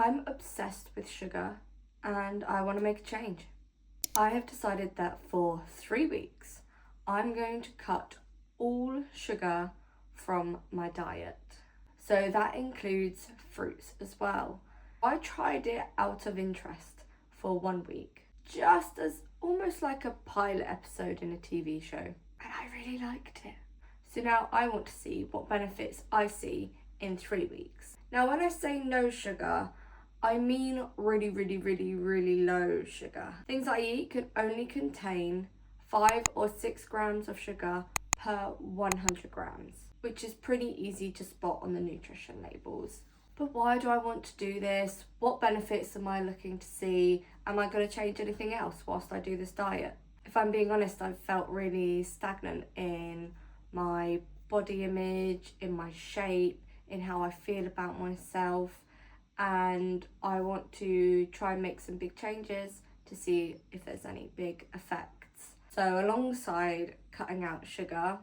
I'm obsessed with sugar and I want to make a change. I have decided that for 3 weeks, I'm going to cut all sugar from my diet. So that includes fruits as well. I tried it out of interest for 1 week, just as almost like a pilot episode in a TV show. And I really liked it. So now I want to see what benefits I see in 3 weeks. Now, when I say no sugar, I mean really low sugar. Things I eat can only contain 5 or 6 grams of sugar per 100 grams, which is pretty easy to spot on the nutrition labels. But why do I want to do this? What benefits am I looking to see? Am I going to change anything else whilst I do this diet? If I'm being honest, I've felt really stagnant in my body image, in my shape, in how I feel about myself, and I want to try and make some big changes to see if there's any big effects. So alongside cutting out sugar,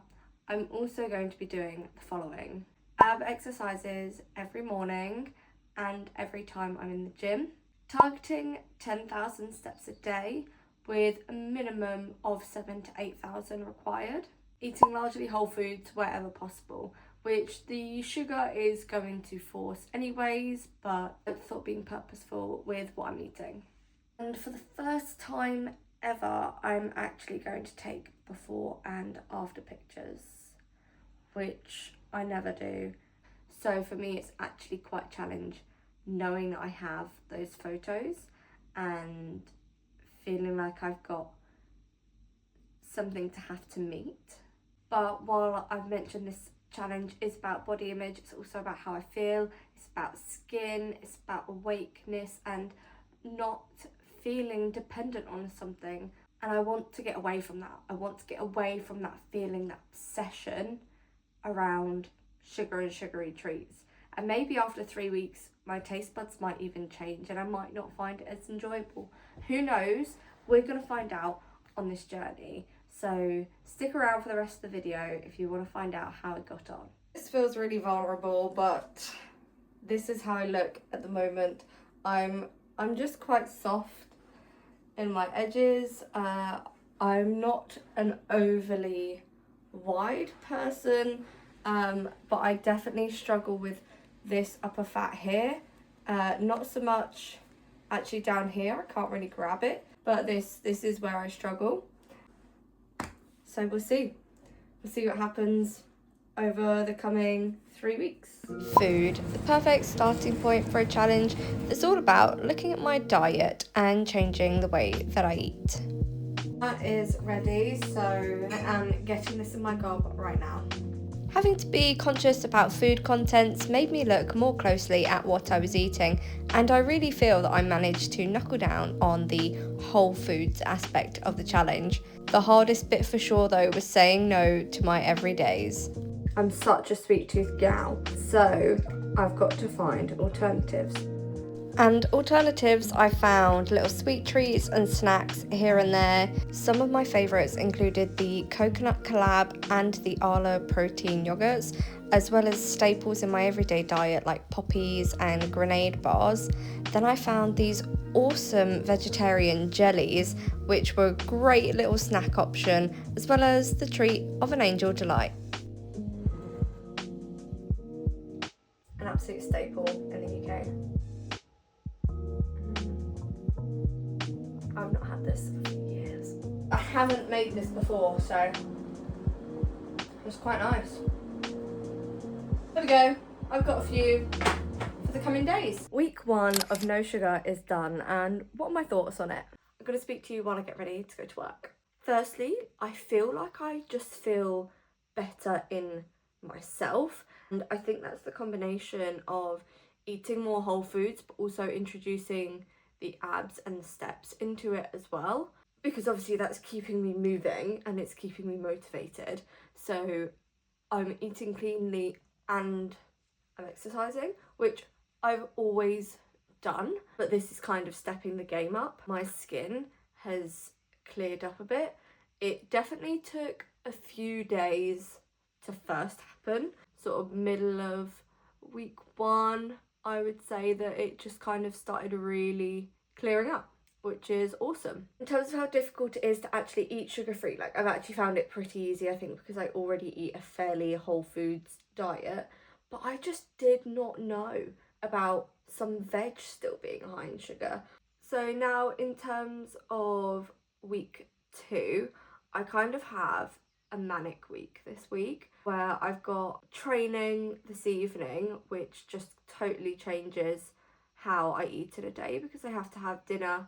I'm also going to be doing the following: ab exercises every morning and every time I'm in the gym, targeting 10,000 steps a day with a minimum of 7,000 to 8,000 required, eating largely whole foods wherever possible, which the sugar is going to force anyways, but I thought being purposeful with what I'm eating. And for the first time ever, I'm actually going to take before and after pictures, which I never do. So for me, it's actually quite a challenge knowing that I have those photos and feeling like I've got something to have to meet. But while I've mentioned this challenge is about body image, it's also about how I feel, it's about skin, it's about awakeness and not feeling dependent on something. And I want to get away from that. I want to get away from that feeling, that obsession around sugar and sugary treats. And maybe after 3 weeks, my taste buds might even change and I might not find it as enjoyable. Who knows? We're going to find out on this journey. So stick around for the rest of the video if you want to find out how it got on. This feels really vulnerable, but this is how I look at the moment. I'm just quite soft in my edges. I'm not an overly wide person, but I definitely struggle with this upper fat here. Not so much actually down here, I can't really grab it, but this is where I struggle. So we'll see what happens over the coming 3 weeks. Food, the perfect starting point for a challenge that's all about looking at my diet and changing the way that I eat. That is ready, so I am getting this in my gob right now. Having to be conscious about food contents made me look more closely at what I was eating, and I really feel that I managed to knuckle down on the whole foods aspect of the challenge. The hardest bit for sure though was saying no to my everydays. I'm such a sweet tooth gal, so I've got to find alternatives. And alternatives, I found little sweet treats and snacks here and there. Some of my favourites included the Coconut Collab and the Arla protein yogurts, as well as staples in my everyday diet like poppies and grenade bars. Then I found these awesome vegetarian jellies, which were a great little snack option, as well as the treat of an Angel Delight. An absolute staple in the UK. I've not had this for years. I haven't made this before, so it's quite nice. There we go. I've got a few for the coming days. Week 1 of no sugar is done, and what are my thoughts on it? I'm going to speak to you while I get ready to go to work. Firstly, I feel like I just feel better in myself, and I think that's the combination of eating more whole foods but also introducing the abs and the steps into it as well, because obviously that's keeping me moving and it's keeping me motivated. So I'm eating cleanly and I'm exercising, which I've always done, but this is kind of stepping the game up. My skin has cleared up a bit. It definitely took a few days to first happen, sort of middle of week 1, I would say that it just kind of started really clearing up, which is awesome. In terms of how difficult it is to actually eat sugar-free, like I've actually found it pretty easy, I think, because I already eat a fairly whole foods diet, but I just did not know about some veg still being high in sugar. So now in terms of week 2, I kind of have a manic week this week where I've got training this evening, which just totally changes how I eat in a day because I have to have dinner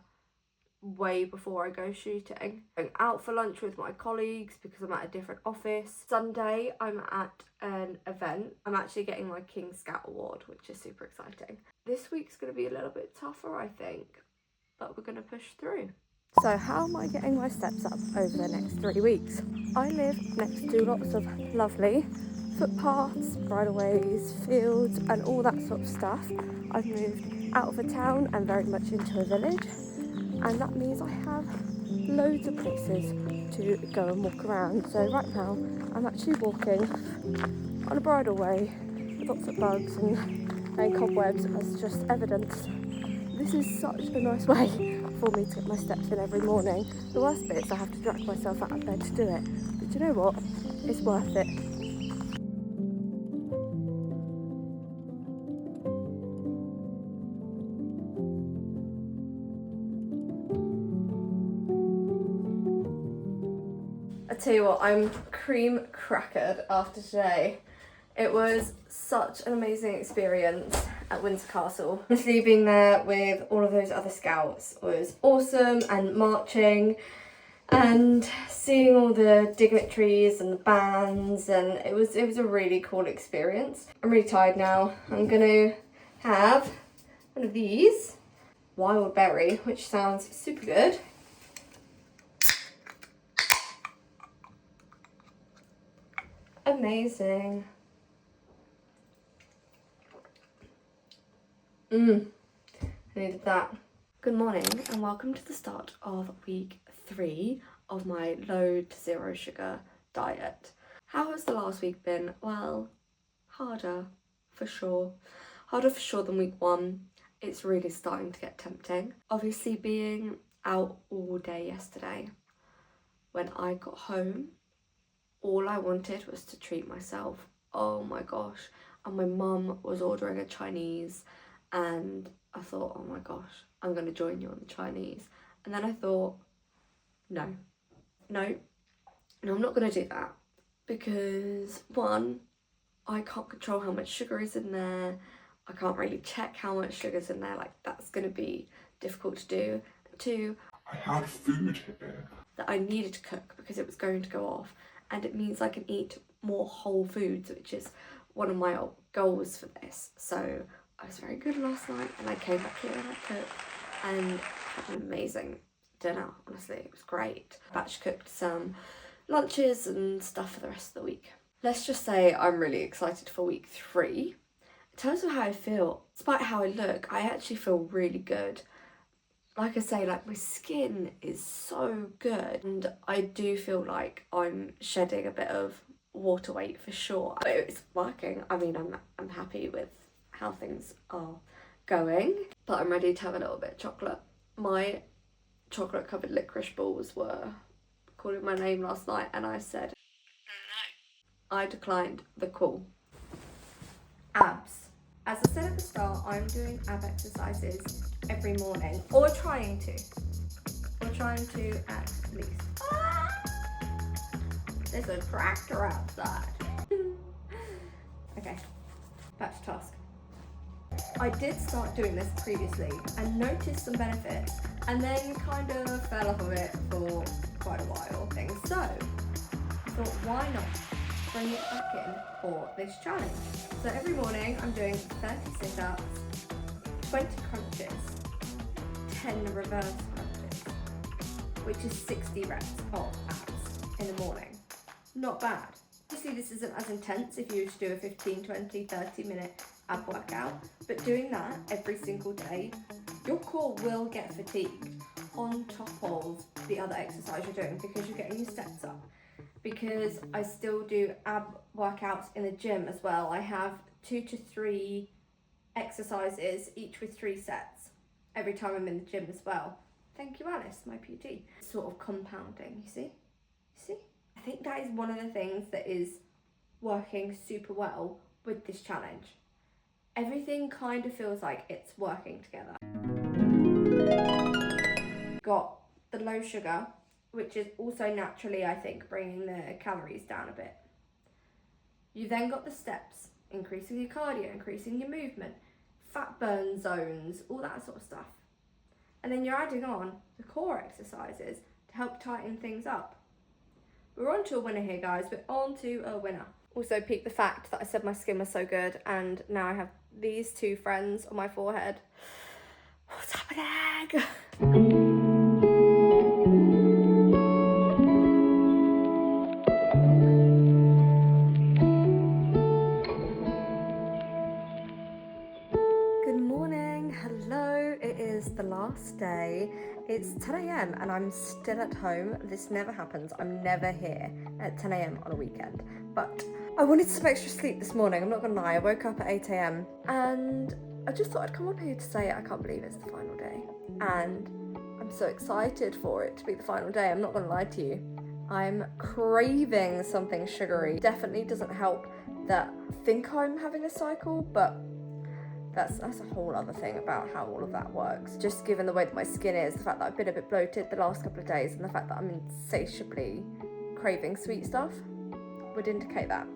way before I go shooting. Going out for lunch with my colleagues because I'm at a different office. Sunday I'm at an event. I'm actually getting my King Scout award, which is super exciting. This week's going to be a little bit tougher, I think, but we're going to push through. So how am I getting my steps up over the next 3 weeks? I live next to lots of lovely footpaths, bridleways, fields and all that sort of stuff. I've moved out of a town and very much into a village, and that means I have loads of places to go and walk around. So right now I'm actually walking on a bridleway with lots of bugs and cobwebs as just evidence. This is such a nice way for me to get my steps in every morning. The worst bit is I have to drag myself out of bed to do it, but you know what? It's worth it. I tell you what, I'm cream crackered after today. It was such an amazing experience at Windsor Castle. Honestly, being there with all of those other scouts was awesome, and marching and seeing all the dignitaries and the bands, and it was a really cool experience. I'm really tired now. I'm gonna have one of these, wild berry, which sounds super good. Amazing. I needed that. Good morning and welcome to the start of week 3 of my low to zero sugar diet. How has the last week been? Well, harder for sure. Harder for sure than week 1. It's really starting to get tempting. Obviously, being out all day yesterday, when I got home, all I wanted was to treat myself. Oh my gosh. And my mum was ordering a Chinese, and I thought, oh my gosh, I'm going to join you on the Chinese. And then I thought, no, I'm not going to do that, because 1, I can't control how much sugar is in there. I can't really check how much sugar's in there. Like, that's going to be difficult to do. 2, I had food here that I needed to cook because it was going to go off, and it means I can eat more whole foods, which is one of my goals for this. So I was very good last night, and I came back here and I cooked and had an amazing dinner. Honestly, it was great. Batch cooked some lunches and stuff for the rest of the week. Let's just say I'm really excited for week 3. In terms of how I feel, despite how I look, I actually feel really good. Like I say, like, my skin is so good, and I do feel like I'm shedding a bit of water weight for sure. But it's working. I mean, I'm happy with how things are going, but I'm ready to have a little bit of chocolate. My chocolate covered licorice balls were calling my name last night, and I said no. I declined the call. Abs. As I said at the start, I'm doing ab exercises every morning, or trying to at least. There's a tractor outside. Okay, back to task. I did start doing this previously and noticed some benefits, and then kind of fell off of it for quite a while things. So I thought, why not bring it back in for this challenge? So every morning I'm doing 30 sit-ups, 20 crunches, 10 reverse crunches, which is 60 reps of abs in the morning. Not bad. Obviously this isn't as intense if you were to do a 15, 20, 30 minute ab workout, but doing that every single day, your core will get fatigued on top of the other exercise you're doing, because you're getting your steps up. Because I still do ab workouts in the gym as well. I have 2 to 3 exercises, each with 3 sets, every time I'm in the gym as well. Thank you, Alice, my PT. Sort of compounding, you see? I think that is one of the things that is working super well with this challenge. Everything kind of feels like it's working together. Got the low sugar, which is also naturally, I think, bringing the calories down a bit. You then got the steps, increasing your cardio, increasing your movement, fat burn zones, all that sort of stuff. And then you're adding on the core exercises to help tighten things up. We're on to a winner here, guys. We're on to a winner. Also, peep the fact that I said my skin was so good, and now I have these 2 friends on my forehead. What's happening? Good morning. Hello. It is the last day. It's 10 a.m. and I'm still at home. This never happens. I'm never here at 10 a.m. on a weekend. But I wanted some extra sleep this morning. I'm not gonna lie. I woke up at 8 a.m. and I just thought I'd come up here to say I can't believe it's the final day. And I'm so excited for it to be the final day. I'm not gonna lie to you. I'm craving something sugary. Definitely doesn't help that I think I'm having a cycle, but that's a whole other thing about how all of that works. Just given the way that my skin is, the fact that I've been a bit bloated the last couple of days, and the fact that I'm insatiably craving sweet stuff would indicate that.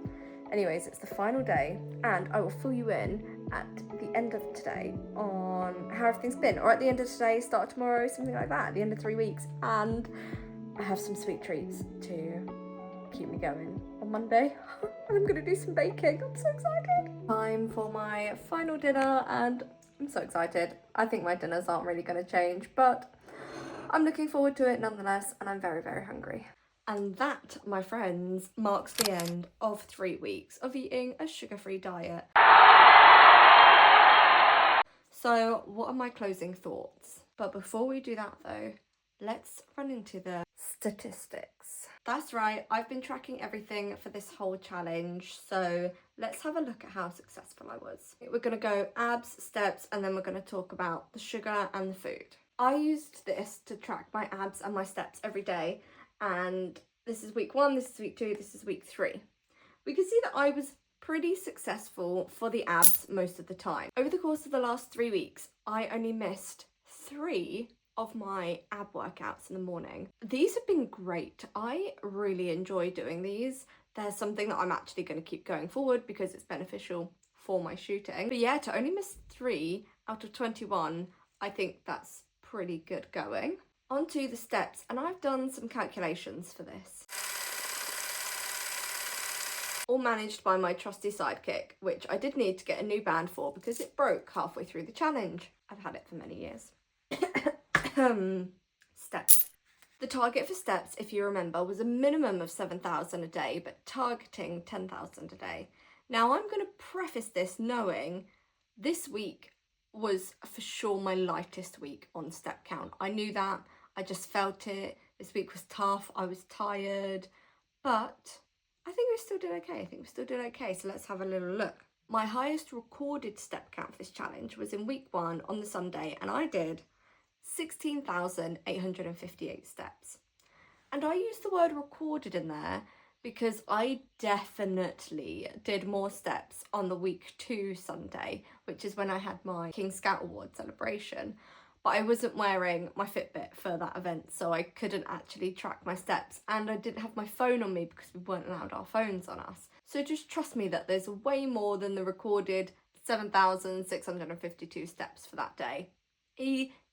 Anyways, it's the final day, and I will fill you in at the end of today on how everything's been, or at the end of today, start of tomorrow, something like that, at the end of 3 weeks. And I have some sweet treats to keep me going on Monday. And I'm gonna do some baking. I'm so excited. Time for my final dinner, and I'm so excited. I think my dinners aren't really gonna change, but I'm looking forward to it nonetheless, and I'm very, very hungry. And that, my friends, marks the end of 3 weeks of eating a sugar-free diet. So what are my closing thoughts? But before we do that though, let's run into the statistics. That's right, I've been tracking everything for this whole challenge, so let's have a look at how successful I was. We're gonna go abs, steps, and then we're gonna talk about the sugar and the food. I used this to track my abs and my steps every day, and this is week 1, this is week 2, this is week 3. We can see that I was pretty successful for the abs most of the time. Over the course of the last 3 weeks, I only missed 3 of my ab workouts in the morning. These have been great. I really enjoy doing these. They're something that I'm actually going to keep going forward because it's beneficial for my shooting. But yeah, to only miss 3 out of 21, I think that's pretty good going. On to the steps, and I've done some calculations for this. All managed by my trusty sidekick, which I did need to get a new band for because it broke halfway through the challenge. I've had it for many years. Steps. The target for steps, if you remember, was a minimum of 7,000 a day, but targeting 10,000 a day. Now I'm going to preface this knowing this week was for sure my lightest week on step count. I knew that, I just felt it. This week was tough, I was tired, but I think we still did okay. So let's have a little look. My highest recorded step count for this challenge was in week 1 on the Sunday, and I did 16,858 steps. And I use the word recorded in there because I definitely did more steps on the week 2 Sunday, which is when I had my King Scout Award celebration. But I wasn't wearing my Fitbit for that event, so I couldn't actually track my steps, and I didn't have my phone on me because we weren't allowed our phones on us. So just trust me that there's way more than the recorded 7,652 steps for that day.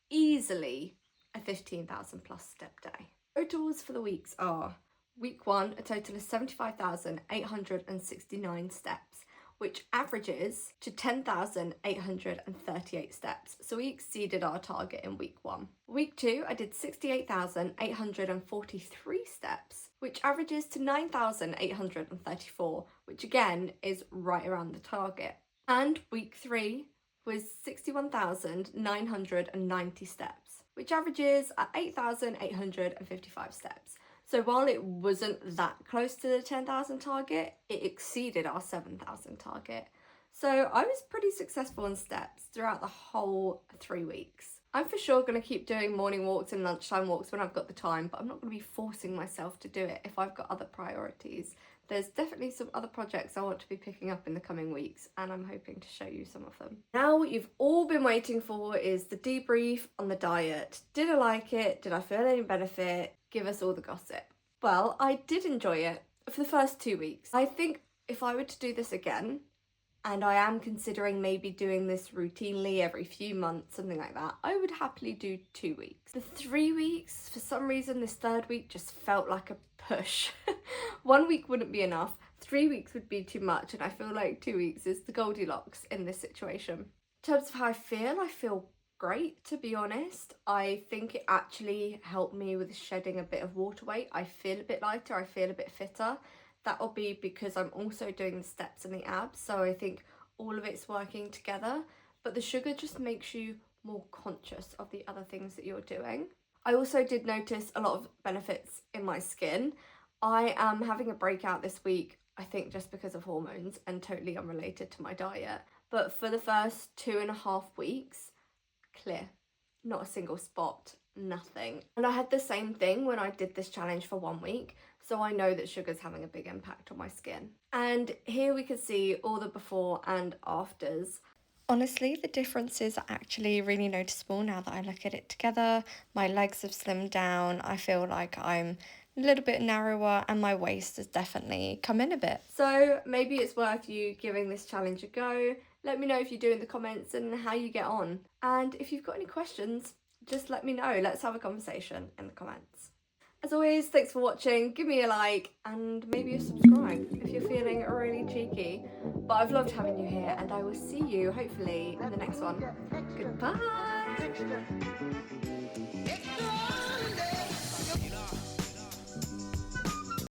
Easily a 15,000 plus step day. Totals for the weeks are: week 1, a total of 75,869 steps, which averages to 10,838 steps. So we exceeded our target in week 1. Week 2, I did 68,843 steps, which averages to 9,834, which again is right around the target. And week 3 was 61,990 steps, which averages at 8,855 steps. So while it wasn't that close to the 10,000 target, it exceeded our 7,000 target. So I was pretty successful in steps throughout the whole 3 weeks. I'm for sure going to keep doing morning walks and lunchtime walks when I've got the time, but I'm not going to be forcing myself to do it if I've got other priorities. There's definitely some other projects I want to be picking up in the coming weeks, and I'm hoping to show you some of them. Now, what you've all been waiting for is the debrief on the diet. Did I like it? Did I feel any benefit? Give us all the gossip. Well, I did enjoy it for the first 2 weeks. I think if I were to do this again, and I am considering maybe doing this routinely every few months, something like that, I would happily do 2 weeks. The 3 weeks, for some reason, this third week just felt like a push. 1 week wouldn't be enough, 3 weeks would be too much, and I feel like 2 weeks is the Goldilocks in this situation. In terms of how I feel great, to be honest. I think it actually helped me with shedding a bit of water weight. I feel a bit lighter, I feel a bit fitter. That will be because I'm also doing the steps and the abs, so I think all of it's working together. But the sugar just makes you more conscious of the other things that you're doing. I also did notice a lot of benefits in my skin. I am having a breakout this week, I think just because of hormones and totally unrelated to my diet. But for the first 2.5 weeks, clear, not a single spot, nothing. And I had the same thing when I did this challenge for 1 week. So I know that sugar's having a big impact on my skin. And here we can see all the before and afters. Honestly, the differences are actually really noticeable now that I look at it together. My legs have slimmed down. I feel like I'm a little bit narrower and my waist has definitely come in a bit. So maybe it's worth you giving this challenge a go. Let me know if you do in the comments and how you get on. And if you've got any questions, just let me know. Let's have a conversation in the comments. As always, thanks for watching. Give me a like and maybe a subscribe if you're feeling really cheeky. But I've loved having you here, and I will see you hopefully in the next one. Goodbye.